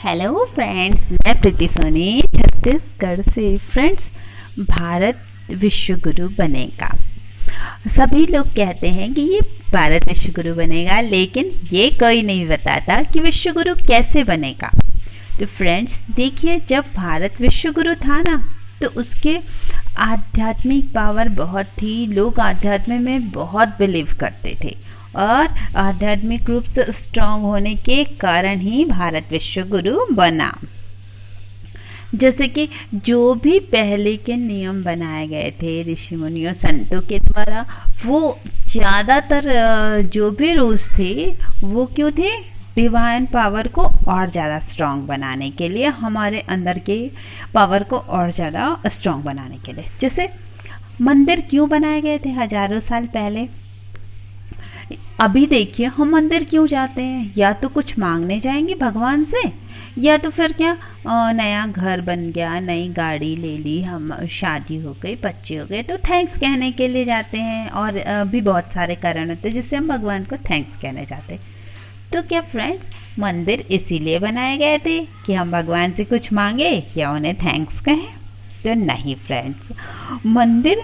Hello friends, मैं प्रीति सोनी छत्तीसगढ़ से। Friends, Bharat विश्व गुरु बनेगा। सभी लोग कहते हैं कि ये भारत विश्व गुरु बनेगा, लेकिन ये कोई नहीं बताता कि विश्व गुरु कैसे बनेगा। तो फ्रेंड्स देखिए, जब भारत विश्व गुरु था ना, तो उसके आध्यात्मिक पावर बहुत थी। लोग आध्यात्म में बहुत बिलीव करते थे और आध्यात्मिक रूप से स्ट्रांग होने के कारण ही भारत विश्व गुरु बना। जैसे कि जो भी पहले के नियम बनाए गए थे ऋषि मुनियों संतों के द्वारा, वो ज़्यादातर जो भी रूल्स थे वो क्यों थे? डिवाइन पावर को और ज़्यादा स्ट्रांग बनाने के लिए, हमारे अंदर के पावर को और ज़्यादा स्ट्रांग बनाने के लिए। जैसे मंदिर क्यों बनाए गए थे हजारों साल पहले? अभी देखिए, हम मंदिर क्यों जाते हैं? या तो कुछ मांगने जाएंगे भगवान से, या तो फिर क्या, नया घर बन गया, नई गाड़ी ले ली, हम शादी हो गई, बच्चे हो गए, तो थैंक्स कहने के लिए जाते हैं। और भी बहुत सारे कारण होते हैं जिससे हम भगवान को थैंक्स कहने जाते हैं। तो क्या फ्रेंड्स, मंदिर इसीलिए बनाए गए थे कि हम भगवान से कुछ मांगे या उन्हें थैंक्स कहें? तो नहीं फ्रेंड्स, मंदिर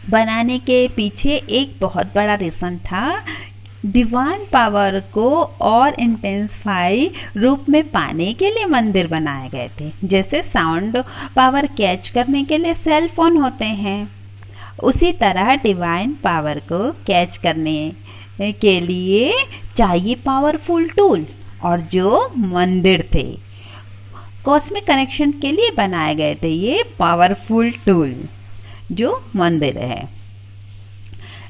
बनाने के पीछे एक बहुत बड़ा रीज़न था। डिवाइन पावर को और इंटेंसिफाई रूप में पाने के लिए मंदिर बनाए गए थे। जैसे साउंड पावर कैच करने के लिए सेल फोन होते हैं, उसी तरह डिवाइन पावर को कैच करने के लिए चाहिए पावरफुल टूल, और जो मंदिर थे कॉस्मिक कनेक्शन के लिए बनाए गए थे ये पावरफुल टूल जो मंदिर है।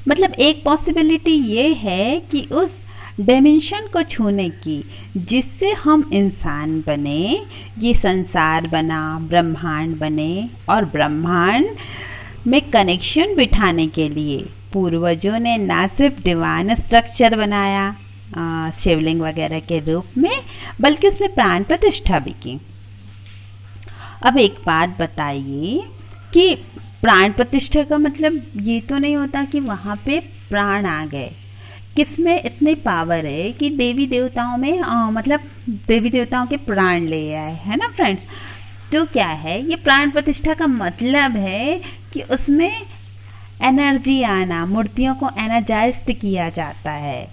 मतलब एक पॉसिबिलिटी ये है कि उस डायमेंशन को छूने की जिससे हम इंसान बने, ये संसार बना, ब्रह्मांड बने, और ब्रह्मांड में कनेक्शन बिठाने के लिए पूर्वजों ने ना सिर्फ डिवाइन स्ट्रक्चर बनाया शिवलिंग वगैरह के रूप में, बल्कि उसमें प्राण प्रतिष्ठा भी की। अब एक बात बताइए कि प्राण प्रतिष्ठा का मतलब ये तो नहीं होता कि वहाँ पे प्राण आ गए। किसमें इतनी पावर है कि देवी देवताओं में मतलब देवी देवताओं के प्राण ले आए, है ना फ्रेंड्स? तो क्या है ये प्राण प्रतिष्ठा का मतलब? है कि उसमें एनर्जी आना, मूर्तियों को एनर्जाइज्ड किया जाता है।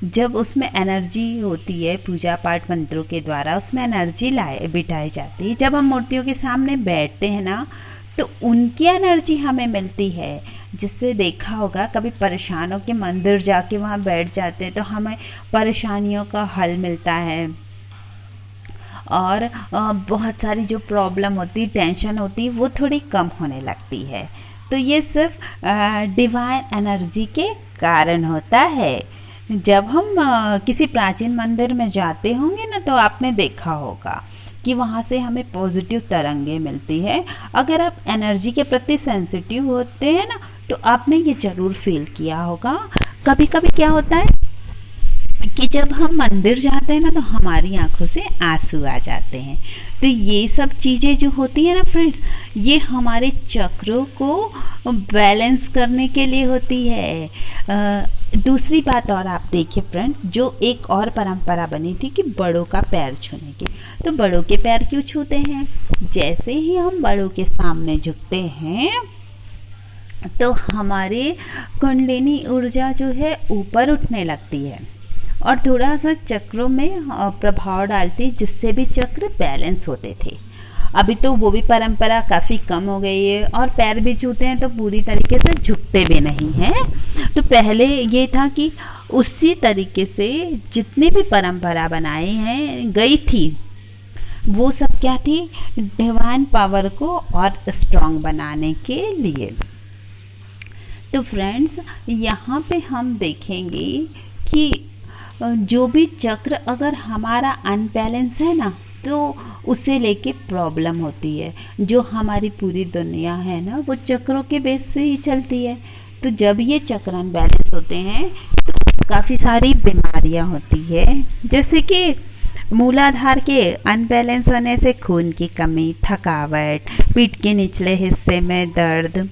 जब उसमें एनर्जी होती है, पूजा पाठ मंत्रों के द्वारा उसमें एनर्जी बिठाई जाती है। जब हम मूर्तियों के सामने बैठते हैं ना, तो उनकी एनर्जी हमें मिलती है। जिससे देखा होगा, कभी परेशान हो के मंदिर जाके वहाँ बैठ जाते हैं तो हमें परेशानियों का हल मिलता है, और बहुत सारी जो प्रॉब्लम होती, टेंशन होती, वो थोड़ी कम होने लगती है। तो ये सिर्फ डिवाइन एनर्जी के कारण होता है। जब हम किसी प्राचीन मंदिर में जाते होंगे ना, तो आपने देखा होगा कि वहाँ से हमें पॉजिटिव तरंगे मिलती है। अगर आप एनर्जी के प्रति सेंसिटिव होते हैं ना, तो आपने ये ज़रूर फील किया होगा। कभी कभी क्या होता है कि जब हम मंदिर जाते हैं ना, तो हमारी आंखों से आंसू आ जाते हैं। तो ये सब चीज़ें जो होती है ना फ्रेंड्स, ये हमारे चक्रों को बैलेंस करने के लिए होती है। दूसरी बात और आप देखिए फ्रेंड्स, जो एक और परंपरा बनी थी कि बड़ों का पैर छूने की। तो बड़ों के पैर क्यों छूते हैं? जैसे ही हम बड़ों के सामने झुकते हैं, तो हमारी कुंडलिनी ऊर्जा जो है ऊपर उठने लगती है और थोड़ा सा चक्रों में प्रभाव डालती, जिससे भी चक्र बैलेंस होते थे। अभी तो वो भी परंपरा काफ़ी कम हो गई है, और पैर भी छूते हैं तो पूरी तरीके से झुकते भी नहीं हैं। तो पहले ये था कि उसी तरीके से जितनी भी परंपरा बनाई हैं गई थी, वो सब क्या थी? डिवाइन पावर को और स्ट्रांग बनाने के लिए। तो फ्रेंड्स, यहाँ पे हम देखेंगे कि जो भी चक्र अगर हमारा अनबैलेंस है ना, तो उसे लेके प्रॉब्लम होती है। जो हमारी पूरी दुनिया है ना, वो चक्रों के बेस पे ही चलती है। तो जब ये चक्र अनबैलेंस होते हैं तो काफ़ी सारी बीमारियां होती है। जैसे कि मूलाधार के अनबैलेंस होने से खून की कमी, थकावट, पीठ के निचले हिस्से में दर्द,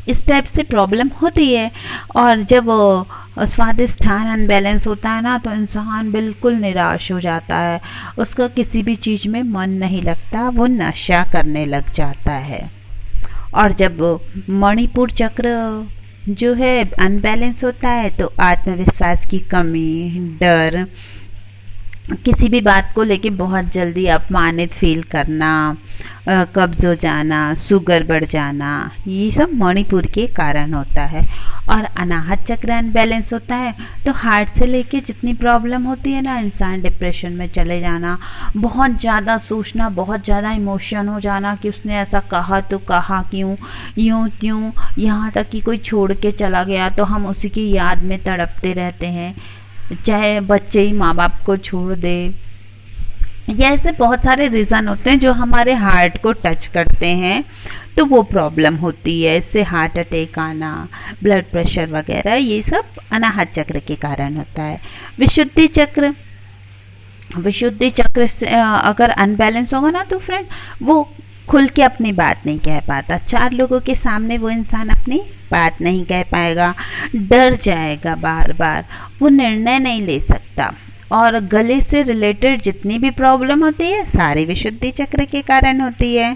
इस टाइप से प्रॉब्लम होती है। और जब स्वादिष्ठान अनबैलेंस होता है ना, तो इंसान बिल्कुल निराश हो जाता है, उसका किसी भी चीज़ में मन नहीं लगता, वो नशा करने लग जाता है। और जब मणिपुर चक्र जो है अनबैलेंस होता है तो आत्मविश्वास की कमी, डर, किसी भी बात को लेके बहुत जल्दी अपमानित फील करना, कब्ज हो जाना, शुगर बढ़ जाना, ये सब मणिपुर के कारण होता है। और अनाहत चक्र अनबैलेंस होता है तो हार्ट से लेके जितनी प्रॉब्लम होती है ना, इंसान डिप्रेशन में चले जाना, बहुत ज़्यादा सोचना, बहुत ज़्यादा इमोशन हो जाना कि उसने ऐसा कहा तो कहा क्यों, यूं त्यों, यहाँ तक कि कोई छोड़ के चला गया तो हम उसी की याद में तड़पते रहते हैं, चाहे बच्चे ही माँ बाप को छोड़ दे। या ऐसे बहुत सारे रीज़न होते हैं जो हमारे हार्ट को टच करते हैं, तो वो प्रॉब्लम होती है। इससे हार्ट अटैक आना, ब्लड प्रेशर वगैरह, ये सब अनाहत चक्र के कारण होता है। विशुद्धि चक्र से अगर अनबैलेंस होगा ना तो फ्रेंड वो खुल के अपनी बात नहीं कह पाता, 4 लोगों के सामने वो इंसान अपनी बात नहीं कह पाएगा, डर जाएगा बार बार, वो निर्णय नहीं ले सकता। और गले से रिलेटेड जितनी भी प्रॉब्लम होती है सारी विशुद्धि चक्र के कारण होती है।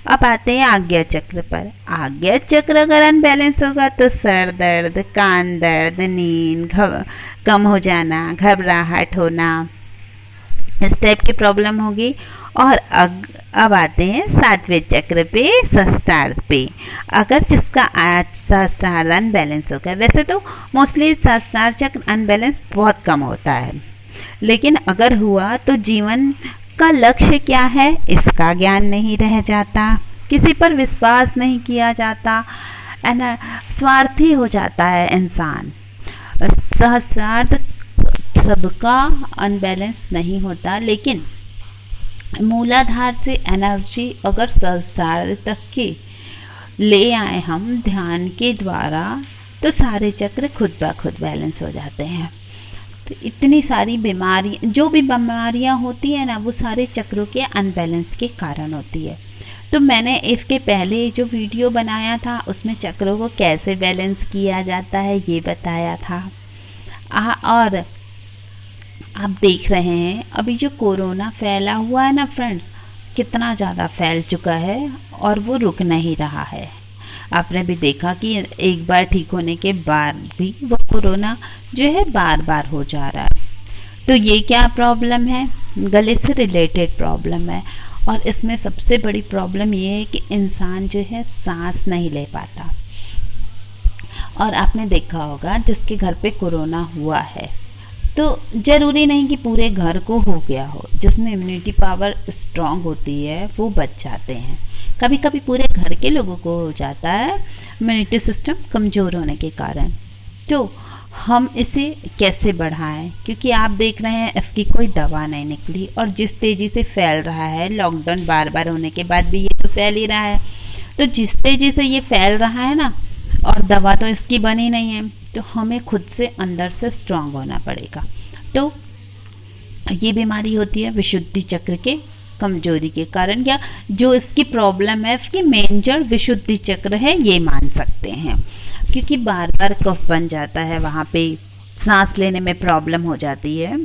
अब आते हैं आज्ञा चक्र पर। आज्ञा चक्र अगर अनबैलेंस होगा तो सर दर्द, कान दर्द, नींद कम हो जाना, घबराहट होना, इस टाइप की प्रॉब्लम होगी। और अब आते हैं 7वें चक्र पे, सहस्त्रार्थ पे। अगर जिसका आज सहस्त्रार्थ अनबैलेंस होगा, वैसे तो मोस्टली सहस्त्रार्थ चक्र अनबैलेंस बहुत कम होता है, लेकिन अगर हुआ तो जीवन का लक्ष्य क्या है इसका ज्ञान नहीं रह जाता, किसी पर विश्वास नहीं किया जाता, है ना, स्वार्थी हो जाता है इंसान। सहस्त्रार्थ सबका अनबैलेंस नहीं होता, लेकिन मूलाधार से एनर्जी अगर सहस्त्रार्थ तक की ले आए हम ध्यान के द्वारा, तो सारे चक्र खुद ब खुद बैलेंस हो जाते हैं। तो इतनी सारी बीमारी, जो भी बीमारियां होती है ना, वो सारे चक्रों के अनबैलेंस के कारण होती है। तो मैंने इसके पहले जो वीडियो बनाया था उसमें चक्रों को कैसे बैलेंस किया जाता है ये बताया था। और आप देख रहे हैं अभी जो कोरोना फैला हुआ है ना फ्रेंड्स, कितना ज़्यादा फैल चुका है और वो रुक नहीं रहा है। आपने भी देखा कि एक बार ठीक होने के बाद भी वो कोरोना जो है बार बार हो जा रहा है। तो ये क्या प्रॉब्लम है? गले से रिलेटेड प्रॉब्लम है। और इसमें सबसे बड़ी प्रॉब्लम ये है कि इंसान जो है सांस नहीं ले पाता। और आपने देखा होगा जिसके घर पे कोरोना हुआ है, तो ज़रूरी नहीं कि पूरे घर को हो गया हो, जिसमें इम्यूनिटी पावर स्ट्रांग होती है वो बच जाते हैं। कभी कभी पूरे घर के लोगों को हो जाता है इम्यूनिटी सिस्टम कमज़ोर होने के कारण। तो हम इसे कैसे बढ़ाएं, क्योंकि आप देख रहे हैं इसकी कोई दवा नहीं निकली, और जिस तेज़ी से फैल रहा है, लॉकडाउन बार बार होने के बाद भी ये तो फैल ही रहा है, तो जिस तेज़ी से ये फैल रहा है ना, और दवा तो इसकी बनी नहीं है, तो हमें खुद से अंदर से स्ट्रांग होना पड़ेगा। तो ये बीमारी होती है विशुद्धि चक्र के कमजोरी के कारण, या जो इसकी प्रॉब्लम है इसकी मेन जड़ विशुद्धि चक्र है ये मान सकते हैं, क्योंकि बार बार कफ बन जाता है, वहाँ पे सांस लेने में प्रॉब्लम हो जाती है।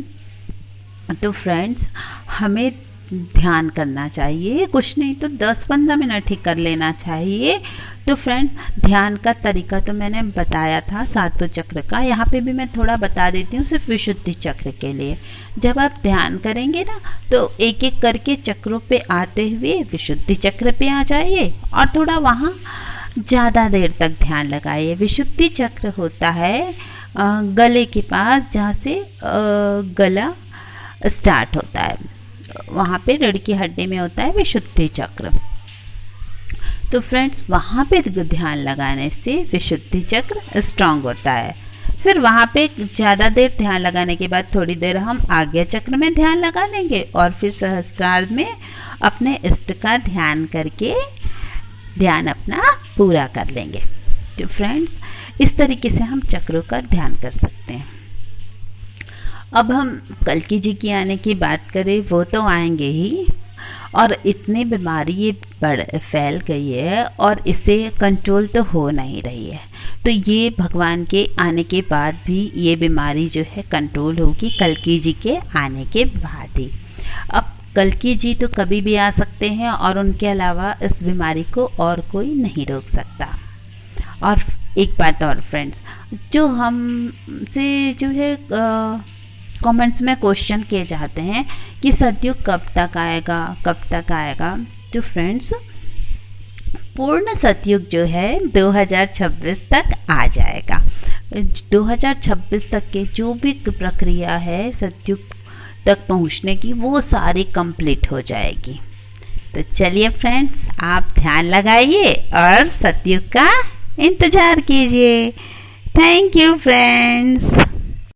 तो फ्रेंड्स हमें ध्यान करना चाहिए, कुछ नहीं तो 10-15 मिनट ही कर लेना चाहिए। तो फ्रेंड्स ध्यान का तरीका तो मैंने बताया था सातों चक्र का, यहाँ पे भी मैं थोड़ा बता देती हूँ सिर्फ विशुद्धि चक्र के लिए। जब आप ध्यान करेंगे ना तो एक एक करके चक्रों पे आते हुए विशुद्धि चक्र पे आ जाइए और थोड़ा वहाँ ज़्यादा देर तक ध्यान लगाइए। विशुद्धि चक्र होता है गले के पास, जहाँ से गला स्टार्ट होता है, वहाँ पे रीढ़ की हड्डी में होता है विशुद्धि चक्र। तो फ्रेंड्स वहाँ पे ध्यान लगाने से विशुद्धि चक्र स्ट्रांग होता है। फिर वहाँ पे ज़्यादा देर ध्यान लगाने के बाद थोड़ी देर हम आज्ञा चक्र में ध्यान लगा लेंगे, और फिर सहस्त्रार्थ में अपने इष्ट का ध्यान करके ध्यान अपना पूरा कर लेंगे। तो फ्रेंड्स इस तरीके से हम चक्रों का ध्यान कर सकते हैं। अब हम कल्कि जी की आने की बात करें, वो तो आएंगे ही, और इतनी बीमारी ये फैल गई है और इसे कंट्रोल तो हो नहीं रही है। तो ये भगवान के आने के बाद भी ये बीमारी जो है कंट्रोल होगी, कल्कि जी के आने के बाद ही। अब कल्कि जी तो कभी भी आ सकते हैं और उनके अलावा इस बीमारी को और कोई नहीं रोक सकता। और एक बात और फ्रेंड्स, जो हमसे जो है कमेंट्स में क्वेश्चन किए जाते हैं कि सतयुग कब तक आएगा, कब तक आएगा। तो फ्रेंड्स, पूर्ण सतयुग जो है 2026 तक आ जाएगा। 2026 तक के जो भी प्रक्रिया है सतयुग तक पहुंचने की, वो सारी कंप्लीट हो जाएगी। तो चलिए फ्रेंड्स, आप ध्यान लगाइए और सतयुग का इंतजार कीजिए। Thank you friends.